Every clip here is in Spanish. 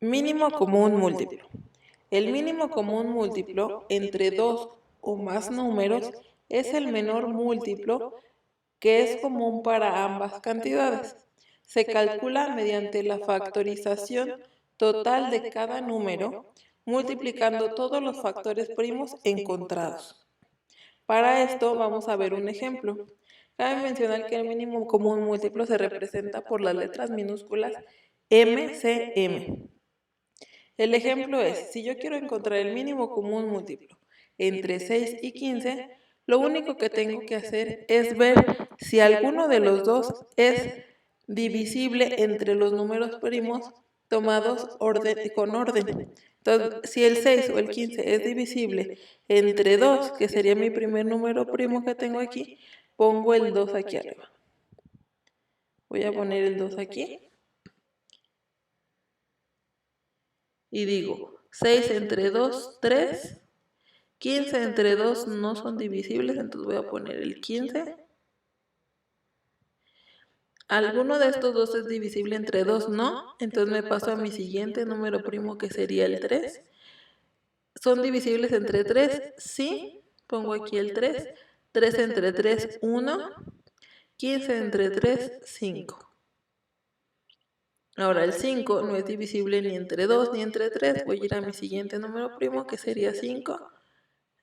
Mínimo común múltiplo. El mínimo común múltiplo entre dos o más números es el menor múltiplo que es común para ambas cantidades. Se calcula mediante la factorización total de cada número, multiplicando todos los factores primos encontrados. Para esto vamos a ver un ejemplo. Cabe mencionar que el mínimo común múltiplo se representa por las letras minúsculas MCM. El ejemplo es, si yo quiero encontrar el mínimo común múltiplo entre 6 y 15, lo único que tengo que hacer es ver si alguno de los dos es divisible entre los números primos tomados con orden. Entonces, si el 6 o el 15 es divisible entre 2, que sería mi primer número primo que tengo aquí, pongo el 2 aquí arriba. Voy a poner el 2 aquí. Y digo, 6 entre 2, 3. 15 entre 2 no son divisibles, entonces voy a poner el 15. Alguno de estos dos es divisible entre 2, no. Entonces me paso a mi siguiente número primo que sería el 3. ¿Son divisibles entre 3? Sí. Pongo aquí el 3. 3 entre 3, 1. 15 entre 3, 5. Ahora el 5 no es divisible ni entre 2 ni entre 3. Voy a ir a mi siguiente número primo que sería 5.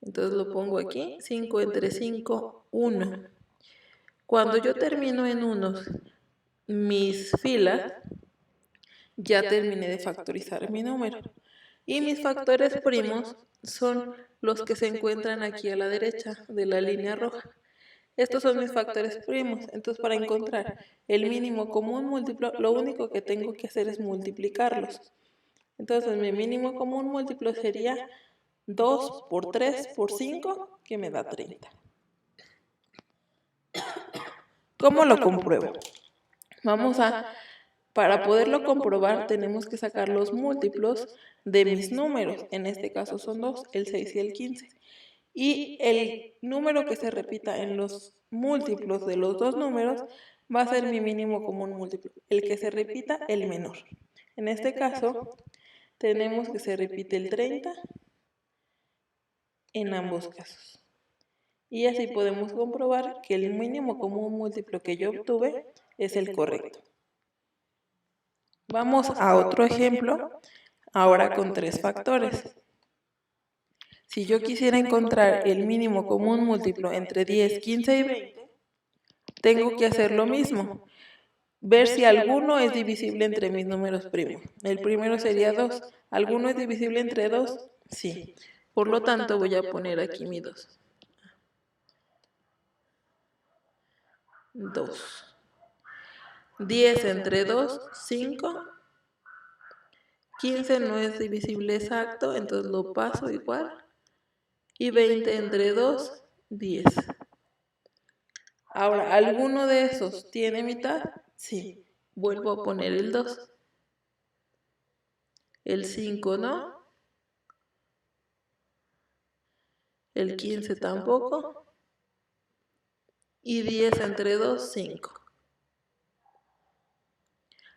Entonces lo pongo aquí. 5 entre 5, 1. Cuando yo termino en unos mis filas, ya terminé de factorizar mi número. Y mis factores primos son los que se encuentran aquí a la derecha de la línea roja. Estos son mis factores primos. Entonces, para encontrar el mínimo común múltiplo, lo único que tengo que hacer es multiplicarlos. Entonces, mi mínimo común múltiplo sería 2 por 3 por 5, que me da 30. ¿Cómo lo compruebo? Para poderlo comprobar, tenemos que sacar los múltiplos de mis números. En este caso son dos, el 6 y el 15. Y el número que se repita en los múltiplos de los dos números va a ser mi mínimo común múltiplo. El que se repita, el menor. En este caso, tenemos que se repite el 30 en ambos casos. Y así podemos comprobar que el mínimo común múltiplo que yo obtuve es el correcto. Vamos a otro ejemplo, ahora con 3 factores. Si yo quisiera encontrar el mínimo común múltiplo entre 10, 15 y 20, tengo que hacer lo mismo. Ver si alguno es divisible entre mis números primos. El primero sería 2. ¿Alguno es divisible entre 2? Sí. Por lo tanto, voy a poner aquí mi 2. 2. 10 entre 2, 5. 15 no es divisible exacto, entonces lo paso igual. Y 20 entre 2, 10. Ahora, ¿alguno de esos tiene mitad? Sí. Vuelvo a poner el 2. El 5 no. El 15 tampoco. Y 10 entre 2, 5.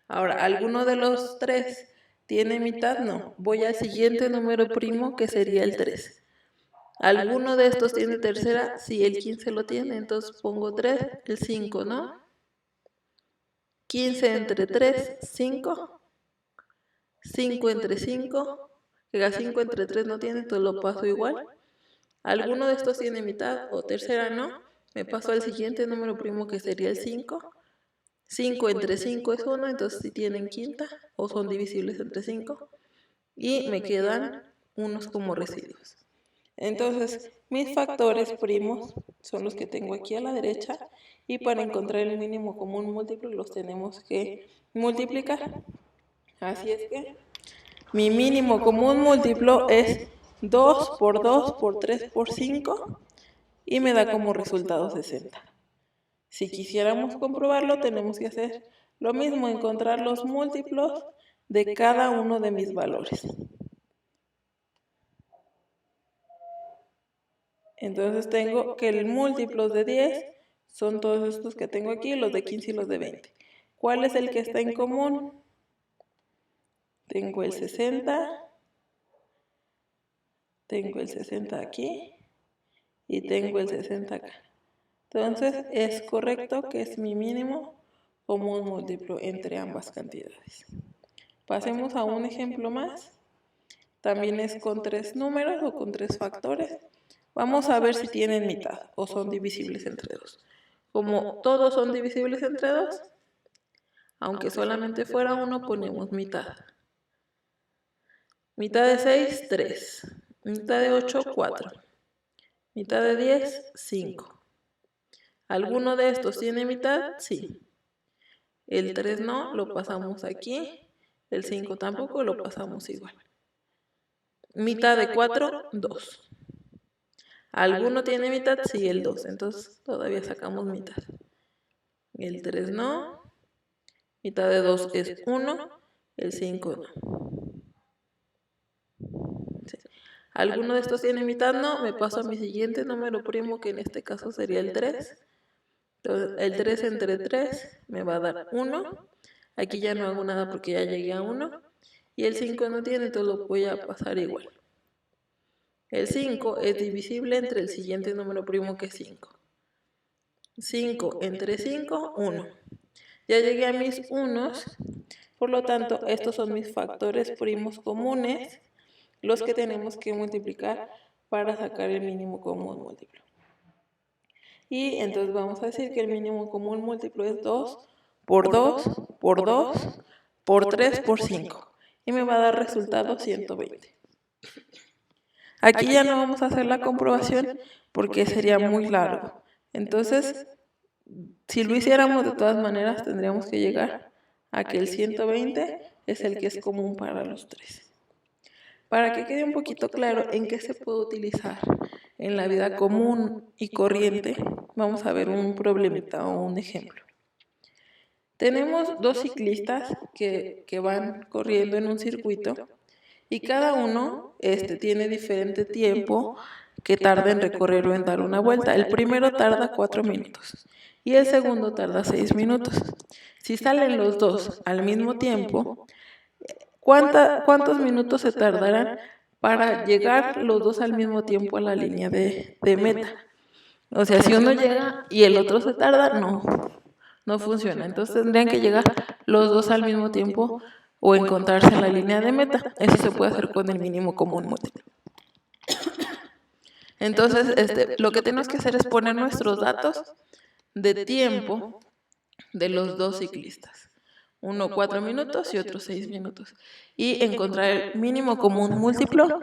Ahora, ¿alguno de los 3 tiene mitad? No. Voy al siguiente número primo que sería el 3. ¿Alguno de estos tiene tercera? Sí, el 15 lo tiene, entonces pongo 3. El 5 no. 15 entre 3, 5. 5 entre 5. Que 5 entre 3 no tiene, entonces lo paso igual. ¿Alguno de estos tiene mitad o tercera? No. Me paso al siguiente número primo que sería el 5. 5 entre 5 es 1, entonces si tienen quinta o son divisibles entre 5. Y me quedan unos como residuos. Entonces, mis factores primos son los que tengo aquí a la derecha y para encontrar el mínimo común múltiplo los tenemos que multiplicar. Así es que mi mínimo común múltiplo es 2 por 2 por 3 por 5 y me da como resultado 60. Si quisiéramos comprobarlo, tenemos que hacer lo mismo, encontrar los múltiplos de cada uno de mis valores. Entonces tengo que el múltiplo de 10 son todos estos que tengo aquí, los de 15 y los de 20. ¿Cuál es el que está en común? tengo el 60, tengo el 60 aquí y tengo el 60 acá. Entonces es correcto que es mi mínimo común múltiplo entre ambas cantidades. Pasemos a un ejemplo más. También es con 3 números o con 3 factores. Vamos a ver si tienen mitad o son divisibles entre 2. Como todos son divisibles entre 2, aunque solamente fuera uno, ponemos mitad. Mitad de 6, 3. Mitad de 8, 4. Mitad de 10, 5. ¿Alguno de estos tiene mitad? Sí. El 3 no, lo pasamos aquí. El 5 tampoco, lo pasamos igual. Mitad de 4, 2. ¿Alguno tiene mitad? Sí, el 2. Entonces todavía sacamos mitad. El 3 no. Mitad de 2 es 1. El 5 no. Sí. ¿Alguno de estos tiene mitad? No. Me paso a mi siguiente número primo, que en este caso sería el 3. Entonces, el 3 entre 3 me va a dar 1. Aquí ya no hago nada porque ya llegué a 1. Y el 5 no tiene, entonces lo voy a pasar igual. El 5 es divisible entre el siguiente número primo, que es 5. 5 entre 5, 1. Ya llegué a mis unos, por lo tanto, estos son mis factores primos comunes, los que tenemos que multiplicar para sacar el mínimo común múltiplo. Y entonces vamos a decir que el mínimo común múltiplo es 2 por 2 por 2 por 3 por 5. Y me va a dar resultado 120. Aquí ya no vamos a hacer la comprobación porque sería muy largo. Entonces, si lo hiciéramos de todas maneras, tendríamos que llegar a que el 120 es el que es común para los tres. Para que quede un poquito claro en qué se puede utilizar en la vida común y corriente, vamos a ver un problemita o un ejemplo. Tenemos dos ciclistas que van corriendo en un circuito y cada uno tiene diferente tiempo que tarda en recorrer o en dar una vuelta. El primero tarda 4 minutos y el segundo tarda 6 minutos. Si salen los dos al mismo tiempo, ¿cuántos minutos se tardarán para llegar los dos al mismo tiempo a la línea de meta? O sea, si uno llega y el otro se tarda, no funciona. Entonces tendrían que llegar los dos al mismo tiempo o encontrarse en la línea de meta. Eso se puede hacer con el mínimo común múltiplo. Entonces, lo que tenemos que hacer es poner nuestros datos de tiempo de los dos ciclistas. Uno 4 minutos y otro 6 minutos. Y encontrar el mínimo común múltiplo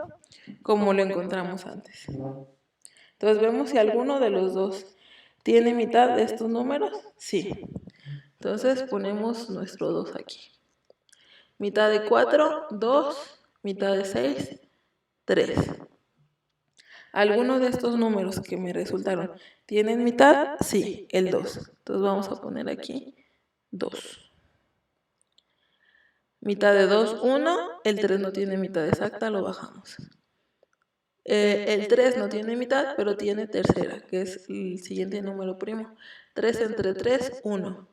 como lo encontramos antes. Entonces vemos si alguno de los dos tiene mitad de estos números. Sí. Entonces ponemos nuestro 2 aquí. Mitad de 4, 2. Mitad de 6, 3. ¿Alguno de estos números que me resultaron tienen mitad? Sí, el 2. Entonces vamos a poner aquí 2. Mitad de 2, 1. El 3 no tiene mitad exacta, lo bajamos. El 3 no tiene mitad, pero tiene tercera, que es el siguiente número primo. 3 entre 3, 1.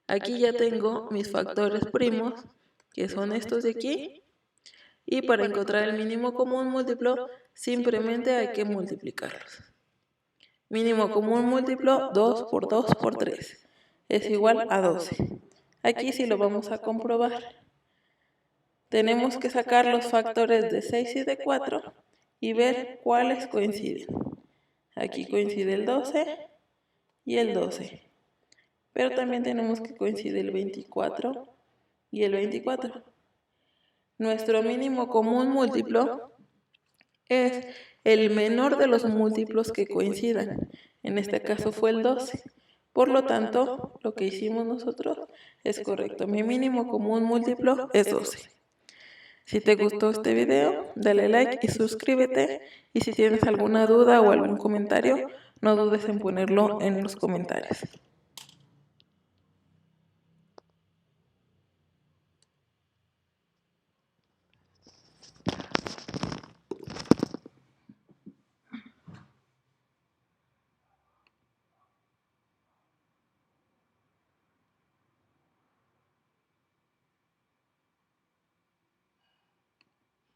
Aquí ya tengo mis factores primos, que son estos de aquí. Y para encontrar el mínimo común múltiplo, simplemente hay que multiplicarlos. Mínimo común múltiplo, 2 por 2 por 3. Es igual a 12. Aquí sí lo vamos a comprobar. Tenemos que sacar los factores de 6 y de 4 y ver cuáles coinciden. Aquí coincide el 12 y el 12. Pero también tenemos que coincide el 24 y el 24. Nuestro mínimo común múltiplo es el menor de los múltiplos que coincidan. En este caso fue el 12. Por lo tanto, lo que hicimos nosotros es correcto. Mi mínimo común múltiplo es 12. Si te gustó este video, dale like y suscríbete. Y si tienes alguna duda o algún comentario, no dudes en ponerlo en los comentarios.